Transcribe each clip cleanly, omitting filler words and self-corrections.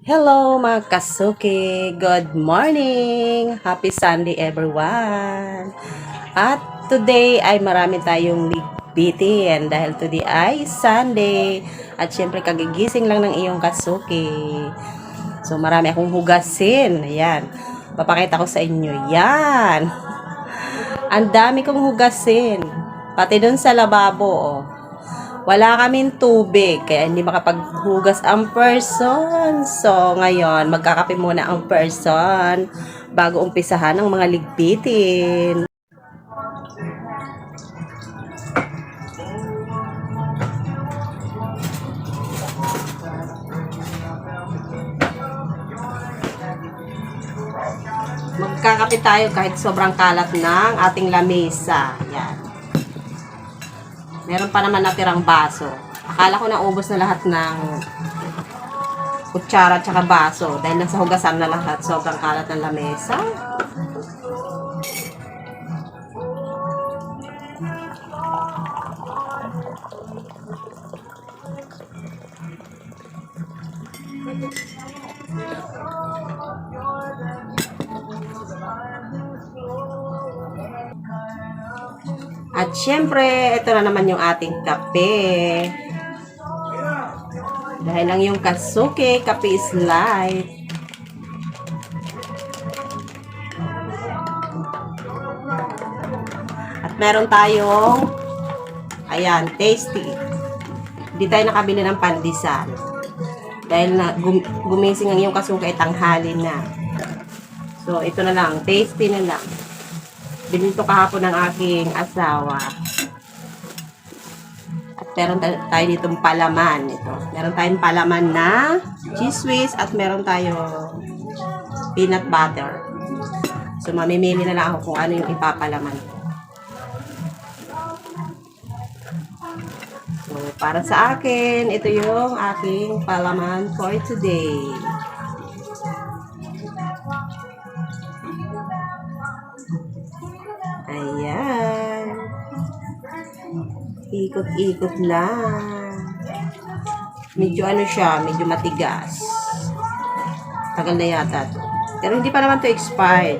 Hello mga kasuki! Good morning! Happy Sunday everyone! At today ay marami tayong ligbitin dahil today ay Sunday at syempre kagigising lang ng iyong kasuki. So marami akong hugasin. Ayan. Papakita ko sa inyo. Yan! Ang dami kong hugasin. Pati dun sa lababo. Oh. Wala kaming tubig, kaya hindi makapaghugas ang person. So, ngayon, magkakape muna ang person bago umpisahan ang mga ligpitin. Magkakape tayo kahit sobrang kalat ng ating lamesa. Yan. Meron pa naman natirang baso. Akala ko naubos na lahat ng kutsara at saka baso dahil nasa hugasan na lahat. Sobrang kalat ng lamesa. At syempre, ito na naman yung ating kape. Dahil lang yung kasuke, kape is life. At meron tayong, ayan, tasty. Hindi tayo nakabili ng pandesal. Dahil na, gumising ang yung kasuke ay tanghali na. So, ito na lang, tasty na lang. Binili ko kahapon ng aking asawa. At meron tayo ditong palaman. Ito. Meron tayong palaman na cheese whiz at meron tayong peanut butter. So, mamimili na lang ako kung ano yung ipapalaman ko. So, para sa akin, ito yung aking palaman for today. Ayan. Ikot-ikot lang. Medyo ano siya, medyo matigas. Tagal na yata to. Pero hindi pa naman to expired.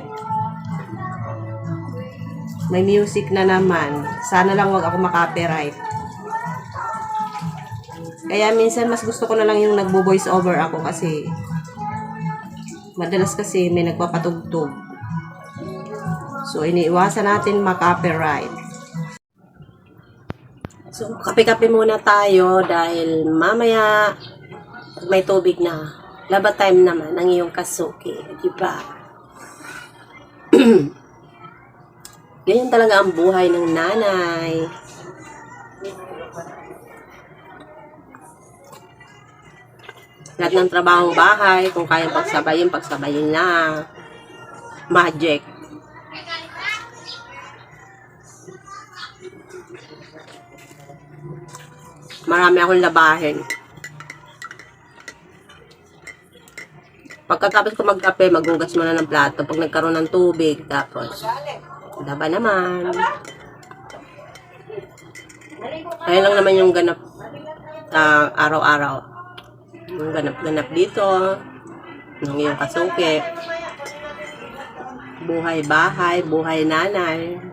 May music na naman. Sana lang wag ako makapiright. Kaya minsan mas gusto ko na lang yung nagbo-voice over ako kasi madalas kasi may nagpapatugtog. So, iniiwasan natin makapiright. So, kape-kape muna tayo dahil mamaya may tubig na. Laba time naman ang iyong kasuke. Diba? Ganyan talaga ang buhay ng nanay. Lahat ng trabahong bahay, kung kayang pagsabayin na. Magic. Marami akong labahin. Pagkatapos ko magkape, maghugas muna ng plato. Pag nagkaroon ng tubig, tapos laba naman. Kaya lang naman yung ganap araw-araw. Yung ganap-ganap dito. Yung iyong kasuke. Buhay bahay, buhay nanay.